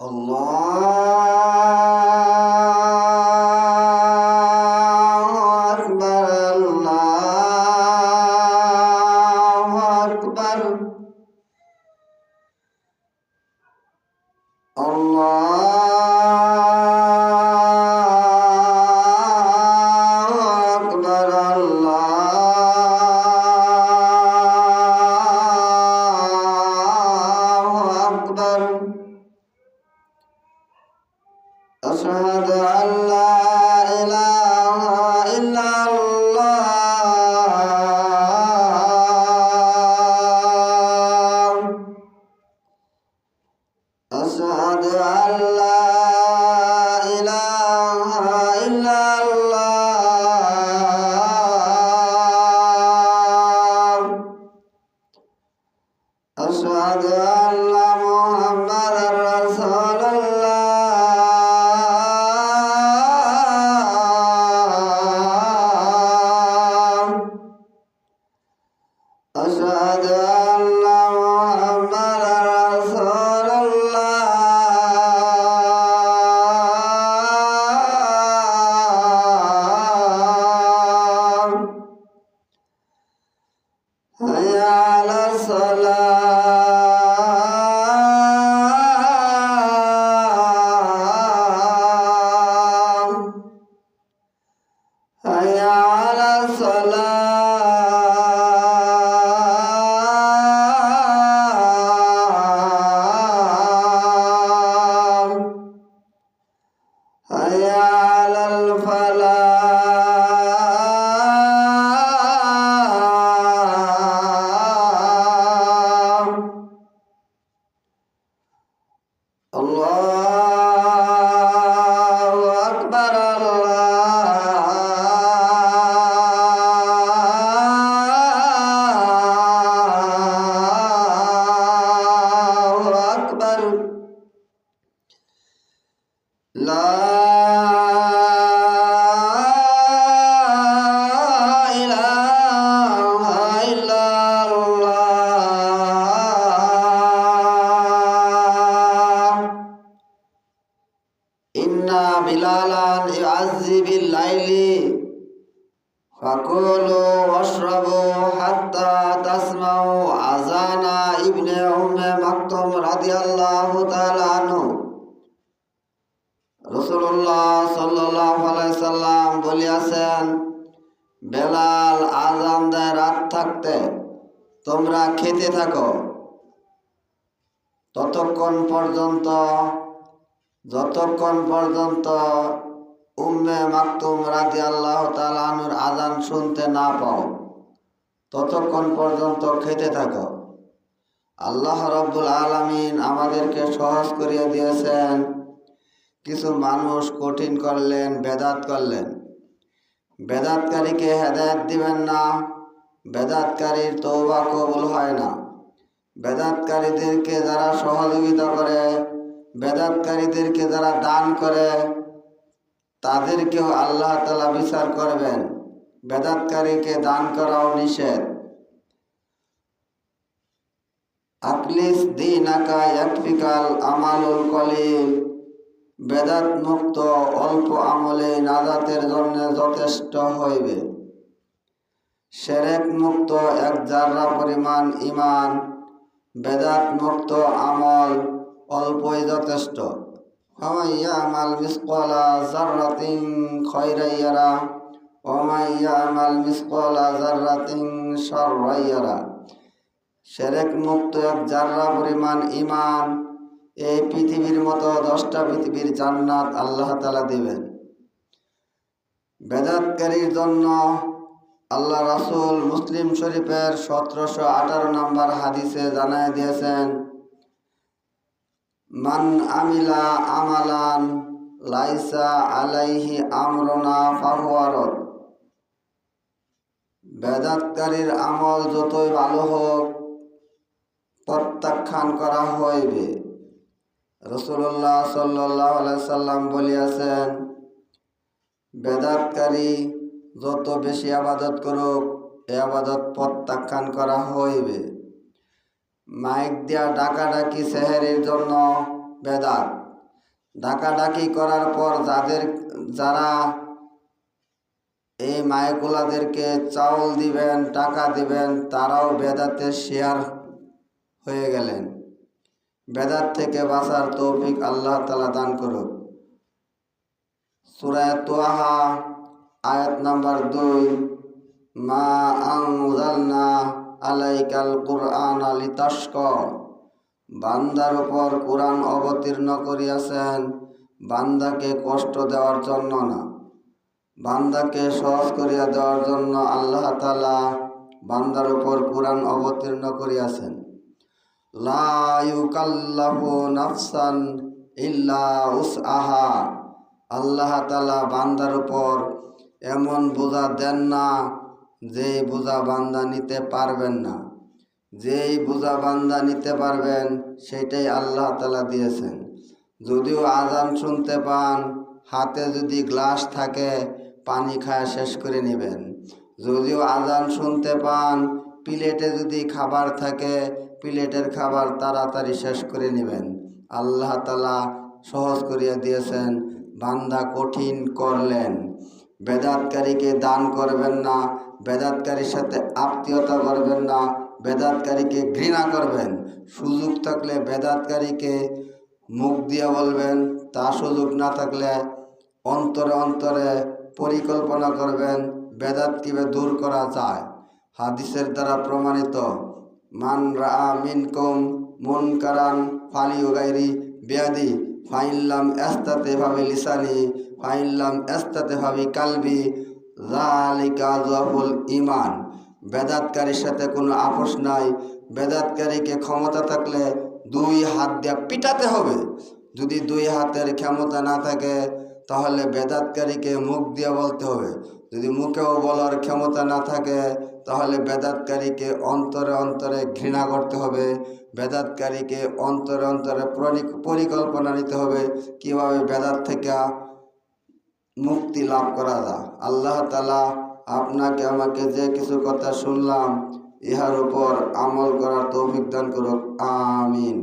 আল্লাহু আকবার, আল্লাহু আকবার, আল্লাহু আকবার, আল্লাহু আকবার। আশহাদু আল্লা ইলাহা ইল্লাল্লাহ, আশহাদু আল্লা ইলাহা ইল্লাল্লাহ, আশহাদু আন্না মুহাম্মাদার রাসূলুল্লাহ, আশহাদু আন্না মুহাম্মাদার রাসূলুল্লাহ। হাইয়া আলাস সালাহ, হাইয়া আলাস সালাহ, হাইয়া আলাল ফালাহ। আল্লাহু আকবার, আল্লাহু আকবার। লা ইলাহা ইল্লাল্লাহ। ইন্না বিলালান ইউআজ্জি বিল লাইলি ফাকুলু ওয়াশরাবু হাত্তা তাসমাউ আযানা ইবনে উম্মে মাকতুম রাদিয়াল্লাহু তাআলা আনহু। রাসূলুল্লাহ সাল্লাল্লাহু আলাইহি সাল্লাম বলিয়াছেন, বেলাল আযান দেয় রাত থাকতে, তোমরা খেতে থাকো যতক্ষণ পর্যন্ত উম্মে মাকতুম রাদিয়াল্লাহু তাআলা আনহুর আযান শুনতে না পাও, ততক্ষণ পর্যন্ত খেতে থাকো। আল্লাহ রাব্বুল আলামিন আমাদেরকে সহজ করিয়ে দিয়েছেন। কিছু মানুষ কঠিন করলেন, বেদাত করলেন। বেদাতকারীকে হেদায়েত দিবেন না, বেদাতকারীর তওবা কবুল হয় না। বেদাতকারীদেরকে যারা সহযোগিতা করে, বেদাতকারীদেরকে যারা দান করে, তাদেরকেও আল্লাহ তাআলা বিচার করবেন। বেদাতকারীকে দান করাও নিষেধ। আকলিস দীনাকা ইয়াকফিকাল আমালুল কলিল, বেদাত মুক্ত অল্প আমলে নাজাতের জন্য যথেষ্ট হইবে। শিরক মুক্ত এক জাররা পরিমাণ ঈমান, বেদাত মুক্ত আমল অল্পই যথেষ্ট। ফামান ইয়ামাল মিসকালা যাররাতিন খায়রান ইয়ারা ওয়া মান ইয়ামাল মিসকালা যাররাতিন শাররান ইয়ারা। শিরক মুক্ত এক জাররা পরিমাণ ঈমান, এই পৃথিবীর মতো 10টা পৃথিবীর জান্নাত আল্লাহ তাআলা দিবেন। বেদাতকারীর জন্য আল্লাহ রাসূল মুসলিম শরীফের 1718 নম্বর হাদিসে জানায় দিয়েছেন, মান আমিলা আমালান লাইসা আলাইহি আমরুনা ফাহুয়া রদ। বেদাতকারীর আমল যতই ভালো হোক, প্রত্যাখ্যান করা হইবে। রাসূলুল্লাহ সাল্লাল্লাহু আলাইহি সাল্লাম বলিয়াছেন, বেদাতকারী যত বেশি আবাদত করুক, এ আবাদত প্রত্যাখ্যান করা হইবে। মাইক দিয়া ডাকাডাকি সেহেরির জন্য বেদাত, ডাকাডাকি করার পর যারা এই মাইকুলাদেরকে চাউল দিবেন, টাকা দিবেন, তারাও বেদাতে শেয়ার হয়ে গেলেন। বেদাত থেকে বাঁচার তৌফিক আল্লাহ তাআলা দান করুক। সূরা তাহা আয়াত নাম্বার 2, মা আনজালনা আলাইকাল কুরআনা লিতাশকা, বান্দার উপর কোরআন অবতীর্ণ করিয়াছেন বান্দাকে কষ্ট দেওয়ার জন্য না, বান্দাকে সহজ করিয়া দেওয়ার জন্য আল্লাহ তাআলা বান্দার উপর কোরআন অবতীর্ণ করিয়াছেন। লা ইউকাল্লাফু নাফসান ইল্লা উসআহা, আল্লাহ তাআলা বান্দার উপর এমন বোঝা দেন না যেই বোঝা বান্দা নিতে পারবেন না। যেই বোঝা বান্দা নিতে পারবেন সেটাই আল্লাহ তাআলা দিয়েছেন। যদিও আজান শুনতে পান, হাতে যদি গ্লাস থাকে পানি খায়া শেষ করে নেবেন। যদিও আজান শুনতে পান, প্লেটে যদি খাবার থাকে প্লেটের খাবার তাড়াতাড়ি শেষ করে নেবেন। আল্লাহ তাআলা সহজ করিয়া দিয়েছেন, বান্দা কঠিন করলেন। বেদাতকারীকে দান করবেন না, বেদাতকারীর সাথে আত্মীয়তা করবেন না, বেদাতকারীকে ঘৃণা করবেন। সুযোগ থাকলে বেদাতকারীকে মুখ দিয়ে বলবেন, তা সুযোগ না থাকলে অন্তরে অন্তরে পরিকল্পনা করবেন বেদাত কিভাবে দূর করা যায়। হাদিসের দ্বারা প্রমাণিত, মান রাআ মিনকুম মুনকারান ফালিয়ুগাইরি বিয়াদি ফাইল্লাম ইস্তাতি বিলিসানি ফাইল্লাম ইস্তাতি বিকালবি যালিকা যাফুল ঈমান। বেদাতকারীর সাথে কোনো আপোষ নাই। বেদাতকারীকে ক্ষমতা থাকলে 2 হাত দিয়ে পিটাতে হবে। যদি 2 হাতের ক্ষমতা না থাকে তাহলে বেদাতকারীকে মুখ দিয়ে বলতে হবে। যদি মুখেও বলার ক্ষমতা না থাকে তাহলে বেদাতকারীকে অন্তরে অন্তরে ঘৃণা করতে হবে। বেদাতকারীকে অন্তরে অন্তরে পরিকল্পনা নিতে হবে কিভাবে বেদাত থেকে মুক্তি লাভ করা যায়। আল্লাহ তাআলা আপনাকে আমাকে যে কিছু কথা শুনলাম ইহার উপর আমল করার তৌফিক দান করুক। আমিন।